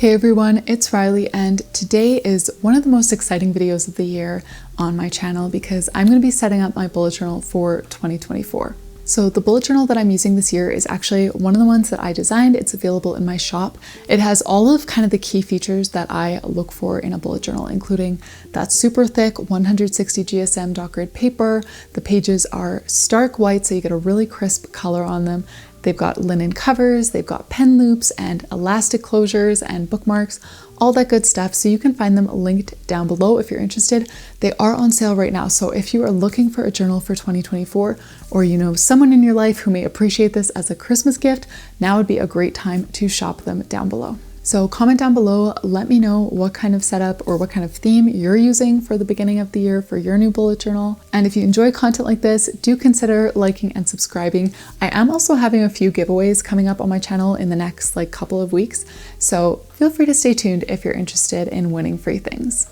Hey everyone, it's Rylee, and today is one of the most exciting videos of the year on my channel because I'm going to be setting up my bullet journal for 2024. So the bullet journal that I'm using this year is actually one of the ones that I designed. It's available in my shop. It has all of kind of the key features that I look for in a bullet journal, including that super thick 160 GSM dot grid paper. The pages are stark white, so you get a really crisp color on them. They've got linen covers, they've got pen loops and elastic closures and bookmarks, all that good stuff. So you can find them linked down below if you're interested. They are on sale right now. So if you are looking for a journal for 2024, or you know someone in your life who may appreciate this as a Christmas gift, now would be a great time to shop them down below. So comment down below, let me know what kind of setup or what kind of theme you're using for the beginning of the year for your new bullet journal. And if you enjoy content like this, do consider liking and subscribing. I am also having a few giveaways coming up on my channel in the next couple of weeks. So feel free to stay tuned if you're interested in winning free things.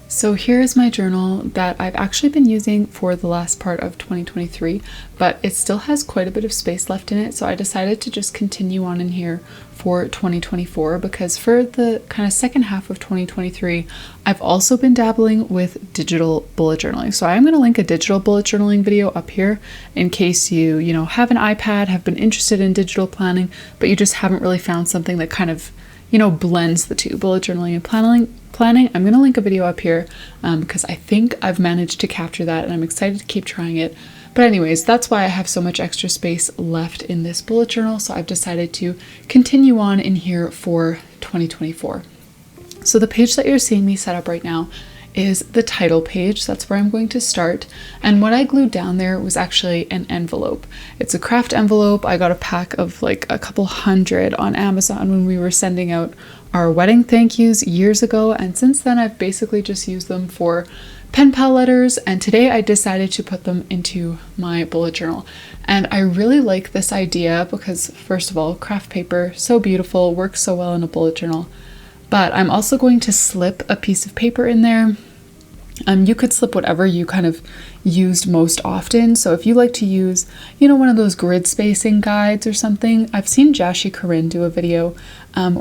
So here's my journal that I've actually been using for the last part of 2023, but it still has quite a bit of space left in it. So I decided to just continue on in here for 2024 because for the kind of second half of 2023, I've also been dabbling with digital bullet journaling. So I'm going to link a digital bullet journaling video up here in case you have an iPad, have been interested in digital planning, but you just haven't really found something that kind of blends the two, bullet journaling and planning. I'm going to link a video up here because I think I've managed to capture that and I'm excited to keep trying it. But anyways, that's why I have so much extra space left in this bullet journal. So I've decided to continue on in here for 2024. So the page that you're seeing me set up right now is the title page. That's where I'm going to start. And what I glued down there was actually an envelope. It's a craft envelope. I got a pack of a couple hundred on Amazon when we were sending out our wedding thank yous years ago. And since then, I've basically just used them for pen pal letters. And today I decided to put them into my bullet journal. And I really like this idea because first of all, craft paper, so beautiful, works so well in a bullet journal. But I'm also going to slip a piece of paper in there. You could slip whatever you kind of used most often. So if you like to use, one of those grid spacing guides or something, I've seen Jashi Corinne do a video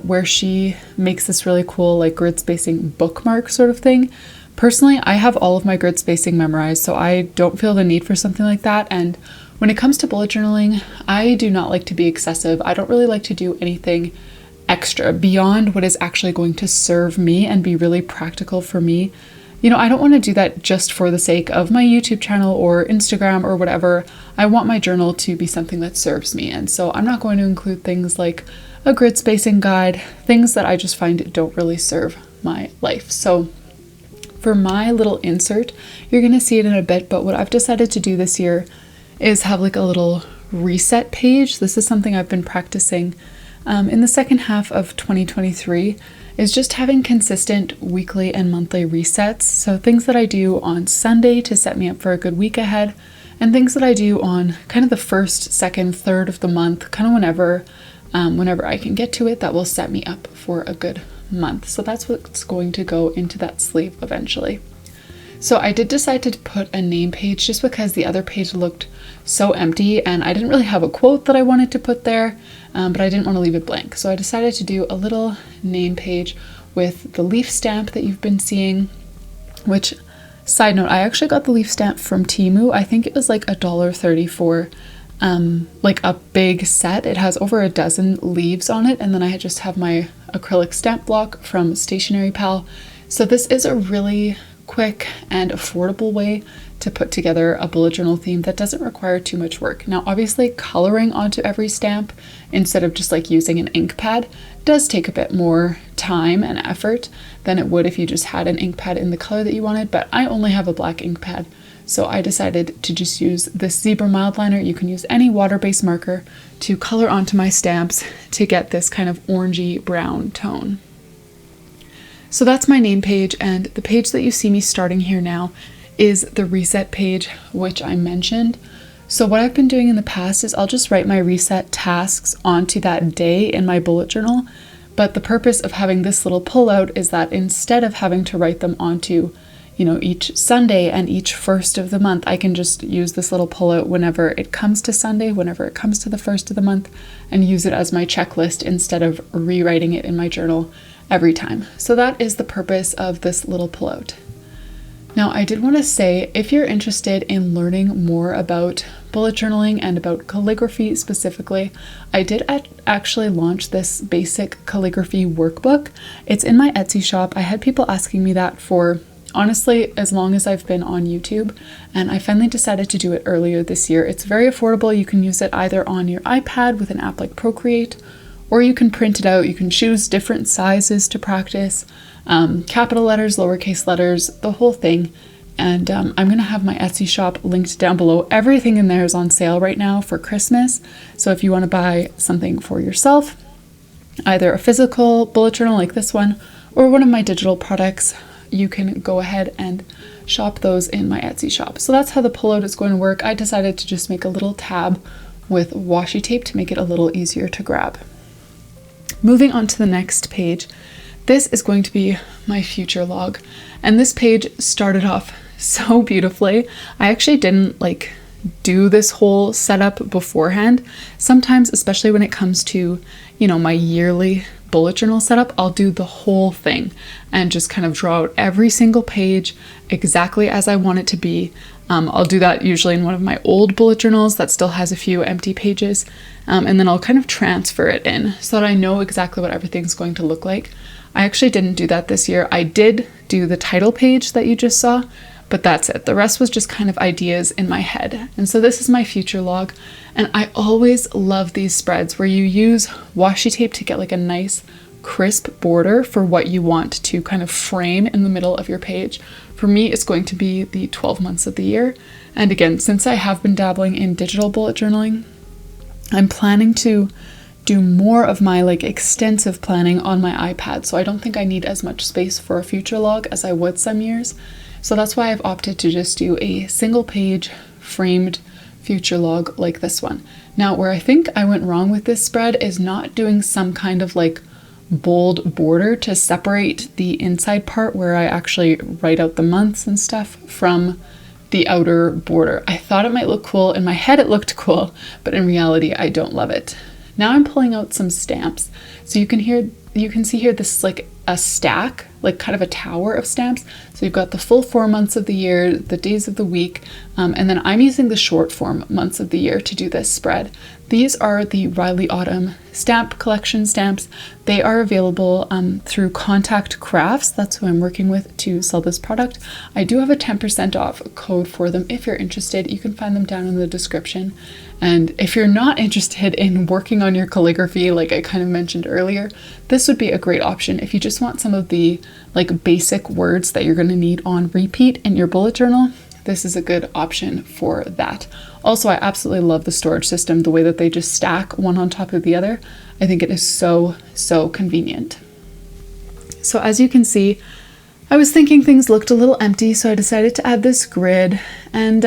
where she makes this really cool grid spacing bookmark sort of thing. Personally, I have all of my grid spacing memorized, so I don't feel the need for something like that. And when it comes to bullet journaling, I do not like to be excessive. I don't really like to do anything extra beyond what is actually going to serve me and be really practical for me. I don't want to do that just for the sake of my YouTube channel or Instagram or whatever. I want my journal to be something that serves me. And so I'm not going to include things like a grid spacing guide, things that I just find don't really serve my life. So for my little insert, you're going to see it in a bit, but what I've decided to do this year is have a little reset page. This is something I've been practicing in the second half of 2023, is just having consistent weekly and monthly resets. So things that I do on Sunday to set me up for a good week ahead, and things that I do on kind of the first, second, third of the month, kind of whenever I can get to it, that will set me up for a good month. So that's what's going to go into that sleeve eventually. So I did decide to put a name page just because the other page looked so empty and I didn't really have a quote that I wanted to put there, but I didn't want to leave it blank. So I decided to do a little name page with the leaf stamp that you've been seeing, which, side note, I actually got the leaf stamp from Temu. I think it was $1.30 for a big set. It has over a dozen leaves on it, and then I just have my acrylic stamp block from Stationery Pal. So this is a really quick and affordable way to put together a bullet journal theme that doesn't require too much work. Now, obviously, coloring onto every stamp instead of just using an ink pad does take a bit more time and effort than it would if you just had an ink pad in the color that you wanted, but I only have a black ink pad. So I decided to just use this Zebra Mildliner. You can use any water-based marker to color onto my stamps to get this kind of orangey brown tone. So that's my name page, and the page that you see me starting here now is the reset page, which I mentioned. So what I've been doing in the past is I'll just write my reset tasks onto that day in my bullet journal, but the purpose of having this little pullout is that instead of having to write them onto you know, each Sunday and each first of the month. I can just use this little pullout whenever it comes to Sunday, whenever it comes to the first of the month, and use it as my checklist instead of rewriting it in my journal every time. So that is the purpose of this little pullout. Now, I did want to say, if you're interested in learning more about bullet journaling and about calligraphy specifically, I did actually launch this basic calligraphy workbook. It's in my Etsy shop. I had people asking me that for, honestly, as long as I've been on YouTube, and I finally decided to do it earlier this year. It's very affordable. You can use it either on your iPad with an app like Procreate, or you can print it out. You can choose different sizes to practice, capital letters, lowercase letters, the whole thing. And I'm going to have my Etsy shop linked down below. Everything in there is on sale right now for Christmas. So if you want to buy something for yourself, either a physical bullet journal like this one, or one of my digital products, you can go ahead and shop those in my Etsy shop. So that's how the pullout is going to work. I decided to just make a little tab with washi tape to make it a little easier to grab. Moving on to the next page, this is going to be my future log. And this page started off so beautifully. I actually didn't do this whole setup beforehand. Sometimes, especially when it comes to, you know, my yearly bullet journal setup, I'll do the whole thing and just kind of draw out every single page exactly as I want it to be. I'll do that usually in one of my old bullet journals that still has a few empty pages, and then I'll kind of transfer it in so that I know exactly what everything's going to look like. I actually didn't do that this year. I did do the title page that you just saw, but that's it. The rest was just kind of ideas in my head. And so this is my future log, and I always love these spreads where you use washi tape to get like a nice crisp border for what you want to kind of frame in the middle of your page. For me, it's going to be the 12 months of the year. And again, since I have been dabbling in digital bullet journaling, I'm planning to do more of my extensive planning on my iPad. So I don't think I need as much space for a future log as I would some years. So that's why I've opted to just do a single page framed future log like this one. Now, where I think I went wrong with this spread is not doing some kind of bold border to separate the inside part where I actually write out the months and stuff from the outer border. I thought it might look cool. In my head it looked cool, but in reality I don't love it. Now I'm pulling out some stamps. So you can see here this is a stack, kind of a tower of stamps. So you've got the full 4 months of the year, the days of the week, and then I'm using the short form months of the year to do this spread. These are the Rylee Autumn stamp collection stamps. They are available through Contact Crafts. That's who I'm working with to sell this product. I do have a 10% off code for them. If you're interested, you can find them down in the description. And if you're not interested in working on your calligraphy, like I kind of mentioned earlier, this would be a great option. If you just want some of the basic words that you're going to need on repeat in your bullet journal, this is a good option for that. Also, I absolutely love the storage system, the way that they just stack one on top of the other. I think it is so convenient. So as you can see, I was thinking things looked a little empty, so I decided to add this grid. And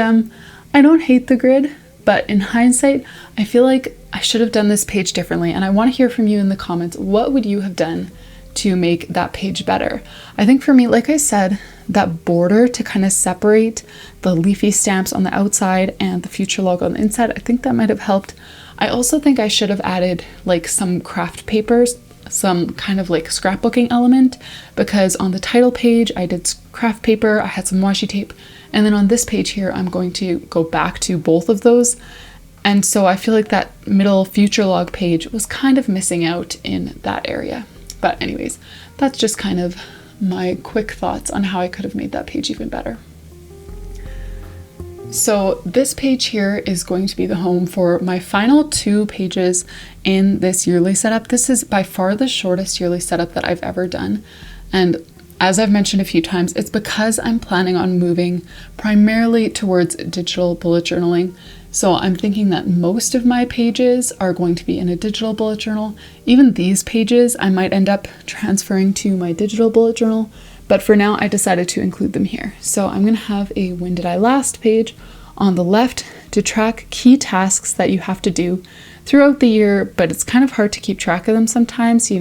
I don't hate the grid, but in hindsight, I feel like I should have done this page differently. And I want to hear from you in the comments. What would you have done to make that page better? I think for me, like I said, that border to kind of separate the leafy stamps on the outside and the future log on the inside, I think that might have helped. I also think I should have added some craft papers, some kind of scrapbooking element, because on the title page I did craft paper, I had some washi tape, and then on this page here I'm going to go back to both of those. And so I feel like that middle future log page was kind of missing out in that area. But anyways, that's just kind of my quick thoughts on how I could have made that page even better. So this page here is going to be the home for my final 2 pages in this yearly setup. This is by far the shortest yearly setup that I've ever done. And as I've mentioned a few times, it's because I'm planning on moving primarily towards digital bullet journaling. So I'm thinking that most of my pages are going to be in a digital bullet journal. Even these pages I might end up transferring to my digital bullet journal, but for now I decided to include them here. So I'm going to have a When Did I Last page on the left to track key tasks that you have to do throughout the year, but it's kind of hard to keep track of them sometimes.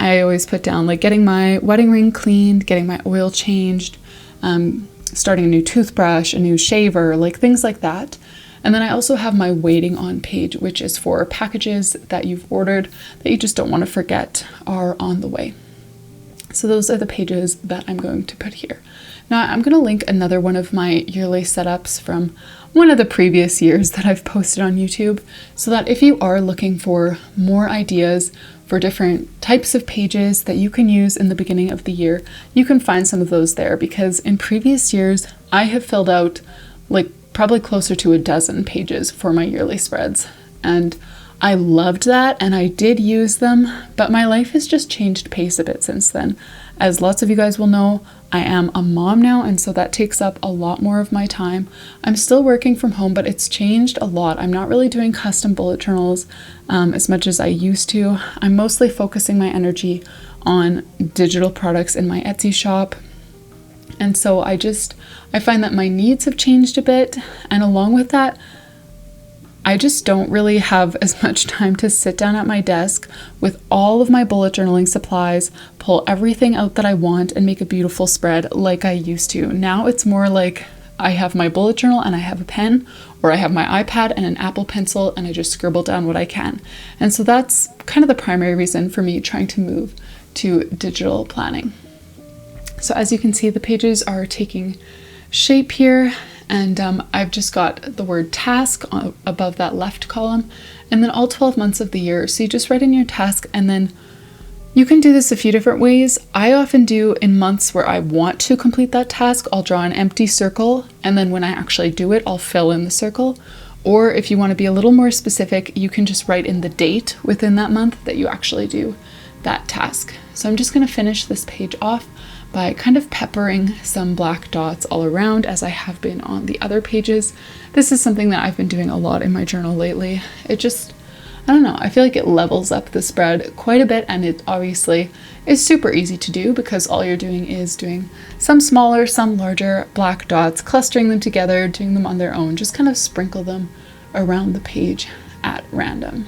I always put down getting my wedding ring cleaned, getting my oil changed, starting a new toothbrush, a new shaver, like things like that. And then I also have my waiting on page, which is for packages that you've ordered that you just don't want to forget are on the way. So those are the pages that I'm going to put here. Now I'm going to link another one of my yearly setups from one of the previous years that I've posted on YouTube, so that if you are looking for more ideas for different types of pages that you can use in the beginning of the year, you can find some of those there, because in previous years I have filled out like probably closer to a dozen pages for my yearly spreads, and I loved that and I did use them, but my life has just changed pace a bit since then. As lots of you guys will know, I am a mom now, and so that takes up a lot more of my time. I'm still working from home, but it's changed a lot. I'm not really doing custom bullet journals as much as I used to. I'm mostly focusing my energy on digital products in my Etsy shop. And so I find that my needs have changed a bit, and along with that, I just don't really have as much time to sit down at my desk with all of my bullet journaling supplies, pull everything out that I want, and make a beautiful spread like I used to. Now it's more like I have my bullet journal and I have a pen, or I have my iPad and an Apple Pencil, and I just scribble down what I can. And so that's kind of the primary reason for me trying to move to digital planning. So as you can see, the pages are taking shape here, and I've just got the word task above that left column, and then all 12 months of the year. So you just write in your task, and then you can do this a few different ways. I often do in months where I want to complete that task, I'll draw an empty circle, and then when I actually do it, I'll fill in the circle. Or if you want to be a little more specific, you can just write in the date within that month that you actually do that task. So I'm just going to finish this page off by kind of peppering some black dots all around, as I have been on the other pages. This is something that I've been doing a lot in my journal lately. It just, I don't know, I feel like it levels up the spread quite a bit, and it obviously is super easy to do because all you're doing is doing some smaller, some larger black dots, clustering them together, doing them on their own, just kind of sprinkle them around the page at random.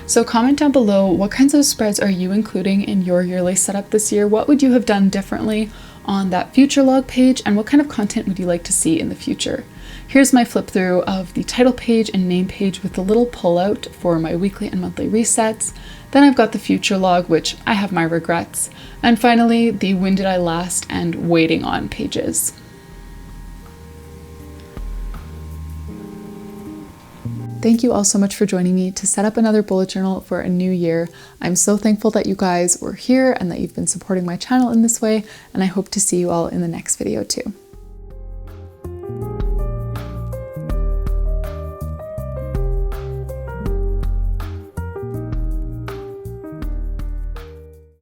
So comment down below, what kinds of spreads are you including in your yearly setup this year? What would you have done differently on that future log page, and what kind of content would you like to see in the future? Here's my flip through of the title page and name page with the little pull out for my weekly and monthly resets. Then I've got the future log, which I have my regrets. And finally, the when did I last and waiting on pages. Thank you all so much for joining me to set up another bullet journal for a new year. I'm so thankful that you guys were here and that you've been supporting my channel in this way, and I hope to see you all in the next video too.